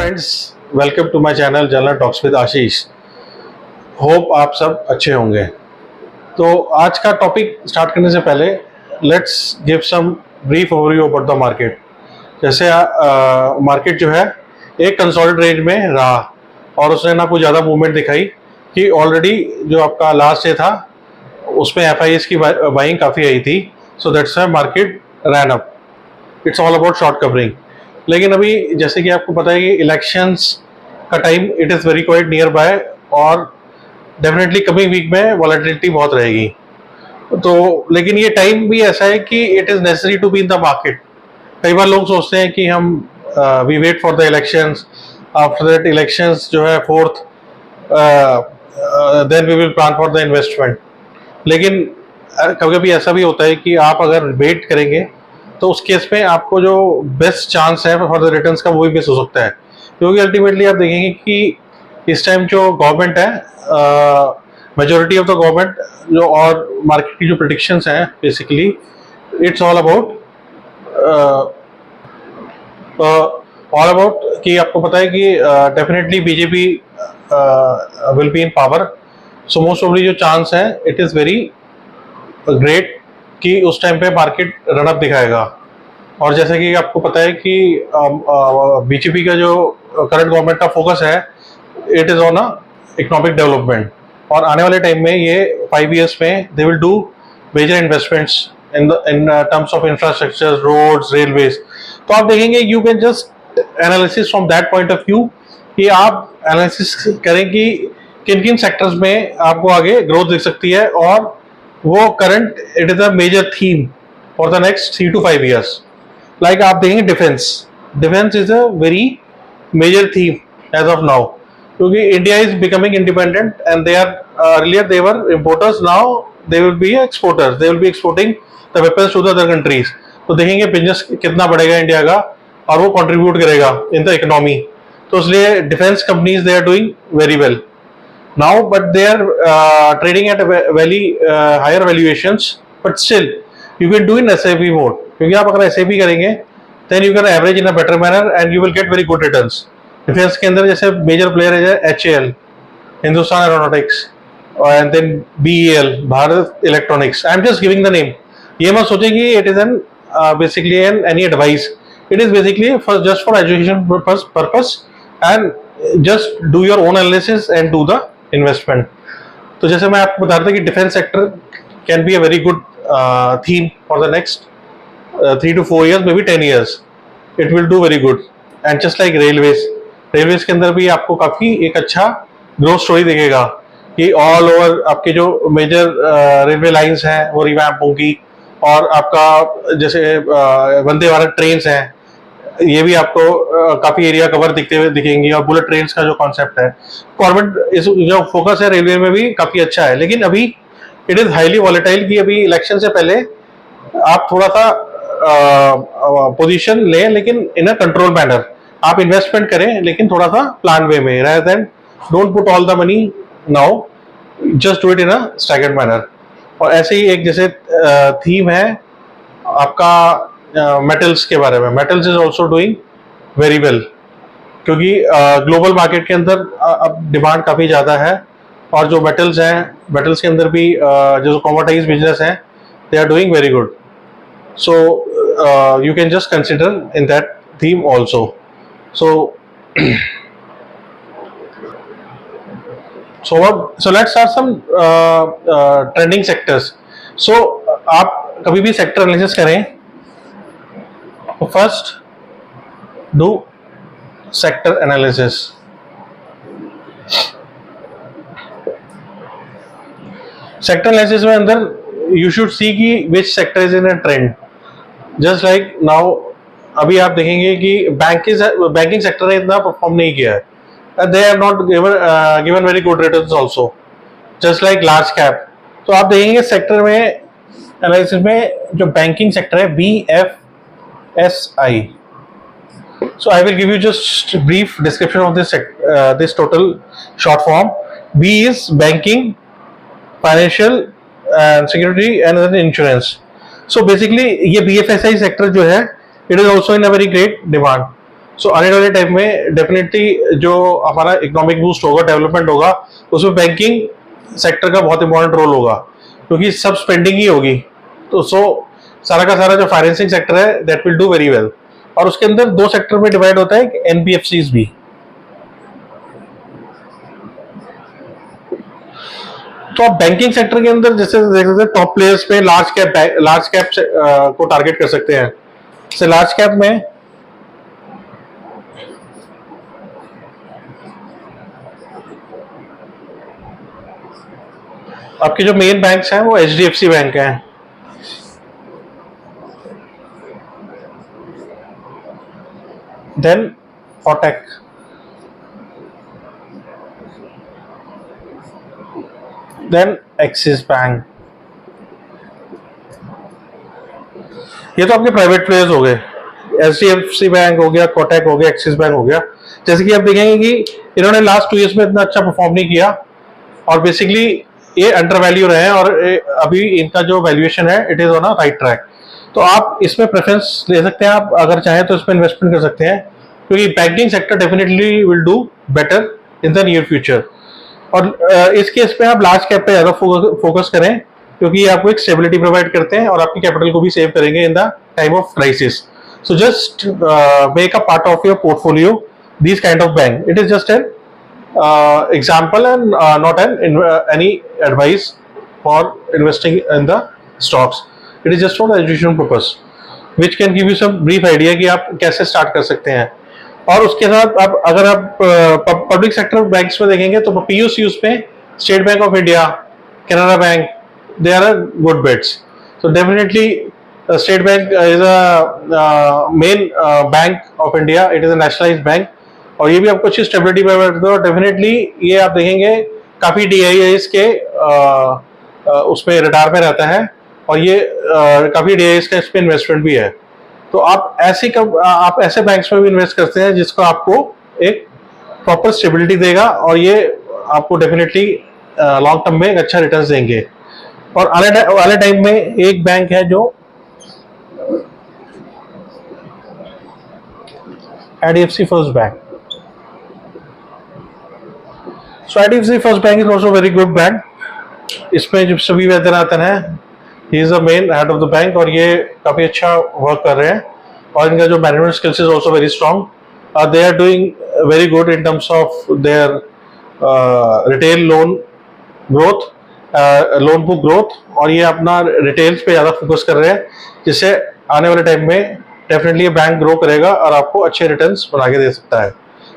Friends, welcome to my channel general talks with Ashish. Hope आप सब अच्छे होंगे। तो आज का टॉपिक स्टार्ट करने से पहले let's give some brief overview about the market. जैसे मार्केट जो है एक कंसोलिडेट रेंज में रहा और उसने ना कुछ ज़्यादा मूवमेंट दिखाई कि ऑलरेडी जो आपका लास्ट डे था उसमें FIs की बाइंग काफ़ी आई थी, so that's why market ran up. It's all about short covering. लेकिन अभी जैसे कि आपको पता है कि इलेक्शंस का time it is very quite near by और डेफिनेटली कमिंग वीक में वॉलेटिलिटी बहुत रहेगी। तो लेकिन ये टाइम भी ऐसा है कि it is necessary to be in the market. कई बार लोग सोचते हैं कि हम we wait for the elections, after that elections जो है fourth then we will plan for the investment. लेकिन कभी कभी ऐसा भी होता है कि आप अगर वेट करेंगे तो उस केस में आपको जो बेस्ट चांस है फॉर द रिटर्न्स का वो भी मिस हो सकता है, क्योंकि अल्टीमेटली आप देखेंगे कि इस टाइम जो गवर्नमेंट है, मेजोरिटी ऑफ द गवर्नमेंट जो और मार्केट की जो प्रेडिक्शंस हैं बेसिकली इट्स ऑल अबाउट कि आपको पता है कि definitely BJP will be in power. So most probably जो चांस है इट इज़ वेरी ग्रेट कि उस टाइम पे मार्केट रनअप दिखाएगा। और जैसे कि आपको पता है कि बीजेपी का जो करंट गवर्नमेंट का फोकस है it is on economic development, और आने वाले टाइम में ये 5 years में they will do major investments in terms of infrastructure, roads, railways. तो आप देखेंगे you can just analysis from that point of view कि आप एनालिसिस करें कि किन किन सेक्टर्स में आपको आगे ग्रोथ दिख सकती है, और वो current it is a major theme for the next 3 to 5 years। Like आप देखेंगे defence is a very major theme as of now, क्योंकि India is becoming independent and they are earlier they were importers, now they will be exporters, they will be exporting the weapons to the other countries. तो देखेंगे business कितना बढ़ेगा India का और वो contribute करेगा in the economy. तो इसलिए defence companies they are doing very well now, but they are trading at a very higher valuations, but still you can do in SIP mode, क्योंकि आप अगर SIP करेंगे then you can average in a better manner and you will get very good returns। Defence के अंदर जैसे major player है HAL, Hindustan aeronautics, and then BEL, Bharat electronics. I am just giving the name. ये मत सोचें कि it is an basically an any advice, it is basically just for education purpose and just do your own analysis and do the investment. तो जैसे मैं आपको बता रहा था कि defence sector can be a very good theme for the next 3 to 4 years, may be 10 years, it will do very good. And just like railways के अंदर भी आपको काफ़ी एक अच्छा ग्रोथ स्टोरी दिखेगा कि ऑल ओवर आपके जो मेजर रेलवे लाइंस हैं वो रिवैम्प होगी, और आपका जैसे वंदे भारत ट्रेन्स हैं ये भी आपको काफी एरिया कवर दिखते हुए दिखेंगी, और बुलेट ट्रेन का जो कॉन्सेप्ट है गवर्नमेंट जो फोकस है रेलवे में भी काफी अच्छा है। लेकिन अभी इट इज हाईली वॉलेटाइल कि अभी इलेक्शन से पहले आप थोड़ा सा पोजीशन लें, लेकिन इन अ कंट्रोल मैनर आप इन्वेस्टमेंट करें, लेकिन थोड़ा सा प्लान वे में, rather than don't put all the money now, just do it in a staggered manner. और ऐसे ही एक जैसे थीम है आपका मेटल्स के बारे में, metals is also doing very well, क्योंकि ग्लोबल मार्केट के अंदर अब डिमांड काफ़ी ज़्यादा है, और जो मेटल्स हैं मेटल्स के अंदर भी जो कमोडिटाइज बिजनेस हैं they are doing very good. So you can just consider in that theme also. So let's start some trending sectors. So आप कभी भी सेक्टर एनालिसिस करें तो first do sector analysis. Sector analysis में अंदर you should see कि which sector is in a trend. Just like now अभी आप देखेंगे कि बैंकिंग सेक्टर ने इतना परफॉर्म नहीं किया है, they have not given very good returns also, just like large cap। तो आप देखेंगे सेक्टर में एनालिसिस में जो बैंकिंग सेक्टर है BFSI। So I will give you just brief description of this total short form। B is banking, financial and security and then insurance। So basically ये BFSI sector जो है it is also in a very great demand। सो आने वाले time में definitely जो हमारा economic boost होगा, development होगा, उसमें बैंकिंग सेक्टर का बहुत इंपॉर्टेंट रोल होगा, क्योंकि सब स्पेंडिंग ही होगी। तो सारा का सारा जो फाइनेंसिंग सेक्टर है that will do very well. और उसके अंदर दो सेक्टर में डिवाइड होता है, एनबीएफसीज भी। तो आप बैंकिंग सेक्टर के अंदर जैसे देख सकते हैं, टॉप प्लेयर्स पे लार्ज कैप को टारगेट कर सकते हैं। जैसे लार्ज कैप में आपके जो मेन बैंक्स हैं वो एचडीएफसी बैंक हैं, then Kotak, then Axis bank. ये तो आपके प्राइवेट प्लेयर्स हो गए, एचडीएफसी बैंक हो गया, कोटक हो गया, एक्सिस बैंक हो गया। जैसे कि आप देखेंगे कि इन्होंने लास्ट 2 ईयर्स में इतना अच्छा परफॉर्म नहीं किया और बेसिकली ये अंडर वैल्यू रहे हैं, और अभी इनका जो वैल्यूएशन है it is on a right track. तो आप इसमें प्रेफरेंस ले सकते हैं, आप अगर चाहें तो इसमें इन्वेस्टमेंट कर सकते हैं, क्योंकि banking sector definitely will do better in the near future. और इस केस पे आप लार्ज कैप पे ज्यादा फोकस करें, क्योंकि ये आपको एक स्टेबिलिटी प्रोवाइड करते हैं और आपकी कैपिटल को भी सेव करेंगे in the time of crisis. So just make a part of your portfolio this kind of bank. It is just an example and not any advice for investing in the stocks. It is just for the education purpose, which can give you some brief idea कि आप कैसे start कर सकते हैं। और उसके साथ आप अगर आप पब्लिक सेक्टर बैंक्स में देखेंगे तो पीयूसीयूज पे State Bank of India, Canara Bank, they are a good bets. So definitely State Bank is a main bank of India. It is a nationalized bank और ये भी आपको अच्छी स्टेबिलिटी प्रोवाइड करता है। और डेफिनेटली ये आप देखेंगे काफी डीआईआईस के उसमें रिटायर में रहता है, और ये काफी डीआईआईस का इस पे इन्वेस्टमेंट भी है। तो आप ऐसे बैंक्स में भी इन्वेस्ट करते हैं जिसको आपको एक प्रॉपर स्टेबिलिटी देगा, और ये आपको डेफिनेटली लॉन्ग टर्म में एक अच्छा रिटर्न देंगे। और आने टाइम में एक बैंक है जो IDFC first bank. So IDFC First Bank is also very good bank. इसमें जो सभी वैद्यनाथन है, he is the main head of the bank, और ये काफी अच्छा वर्क कर रहे हैं, और इनका जो management skills is also very strong. They are doing very good in terms of their retail loan growth, loan book growth, और ये अपना रिटेल्स पे ज्यादा फोकस कर रहे हैं, जिससे आने वाले टाइम में डेफिनेटली ये बैंक ग्रो करेगा और आपको अच्छे रिटर्न्स बना के दे सकता है।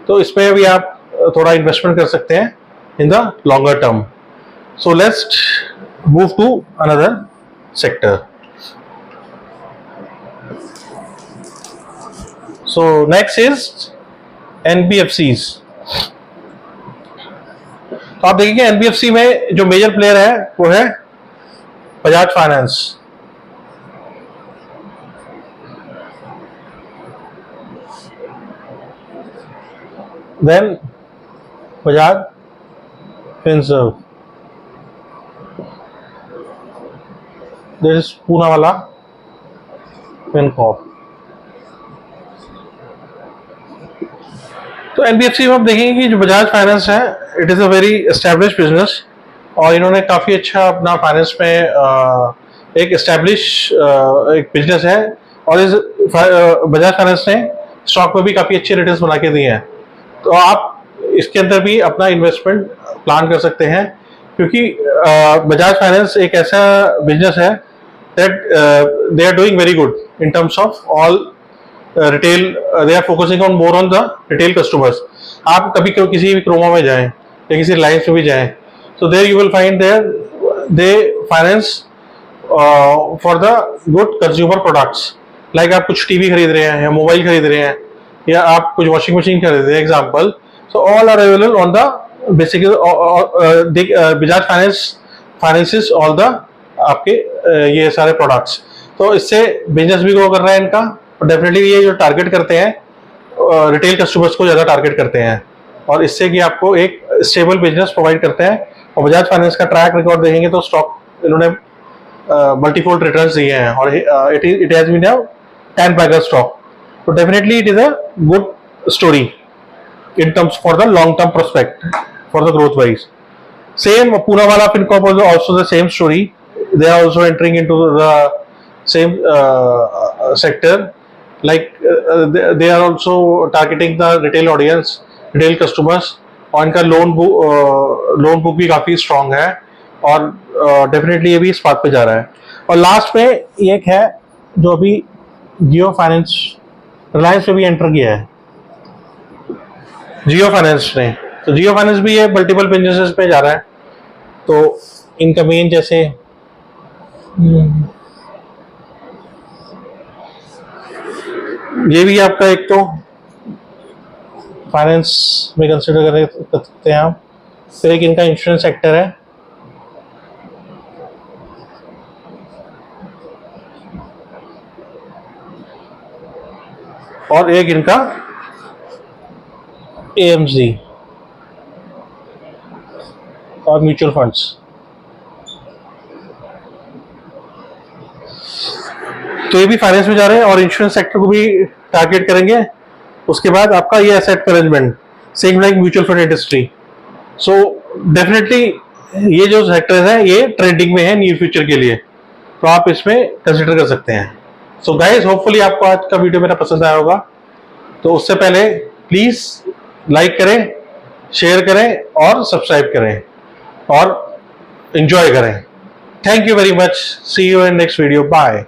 तो इसमें भी आप थोड़ा इन्वेस्टमेंट कर सकते हैं in the longer term. So let's move to another sector. So next is NBFCs. तो आप देखिए एनबीएफसी में जो मेजर प्लेयर है वो है Bajaj Finance, then Bajaj Finserv, there is Poonawalla Fincorp. तो एनबीएफसी में आप देखेंगे कि जो बजाज फाइनेंस है it is a very establish business, और इन्होंने काफी अच्छा अपना फाइनेंस में एक एस्टैब्लिश एक बिजनेस है, और इस बजाज फाइनेंस ने स्टॉक में भी काफी अच्छे रिटर्न्स बना के दिए हैं। तो आप इसके अंदर भी अपना इन्वेस्टमेंट प्लान कर सकते हैं, क्योंकि बजाज फाइनेंस एक ऐसा बिजनेस है that they are doing very good in terms of all retail, they are focusing on more on the retail customers. आप कभी किसी भी क्रोमा में जाएं या किसी रिलायंस में भी जाएं, so there you will find there they finance for the good consumer products, like आप कुछ टीवी खरीद रहे हैं या मोबाइल खरीद रहे हैं या आप कुछ वॉशिंग मशीन खरीद रहे हैं example, so all are available on the basically Bajaj finances all the आपके ये सारे प्रोडक्ट्स। तो इससे बिजनेस भी ग्रो कर रहा है इनका, और डेफिनेटली ये जो टारगेट करते हैं रिटेल कस्टमर्स को ज़्यादा टारगेट करते हैं, और इससे कि आपको एक स्टेबल बिजनेस प्रोवाइड करते हैं। और बजाज फाइनेंस का ट्रैक रिकॉर्ड देखेंगे तो स्टॉक इन्होंने मल्टीफोल्ड रिटर्न्स दिए हैं, और it has been a 10 bagger stock. तो definitely it is a good story in terms for the long term prospect for the growth wise. Same Poonawalla Fincorp was also the same story. They are also entering into the same sector. Like they are also targeting the retail audience, retail customers. और इनका loan book भी काफी strong है और definitely ये भी इस बात पे जा रहा है. और लास्ट में एक है जो अभी जियो फाइनेंस, रिलायंस में भी एंटर किया है जियो फाइनेंस ने. तो जियो फाइनेंस भी ये मल्टीपल बिजनेसेस पे जा रहा है. तो इनका मेन जैसे ये भी आपका एक तो फाइनेंस में कंसिडर कर सकते हैं आप. फिर एक इनका इंश्योरेंस सेक्टर है. और एक इनका एएमसी और म्यूचुअल फंड्स. तो ये भी फाइनेंस में जा रहे हैं और इंश्योरेंस सेक्टर को भी टारगेट करेंगे. उसके बाद आपका ये asset management, same like mutual fund industry. So definitely ये जो सेक्टर है ये ट्रेंडिंग में है नियर फ्यूचर के लिए, तो आप इसमें कंसिडर कर सकते हैं. सो गाइस, होपफुली आपको आज का वीडियो मेरा पसंद आया होगा. तो उससे पहले प्लीज लाइक करें, शेयर करें और सब्सक्राइब करें और एंजॉय करें. Thank you very much. See you in next video. Bye.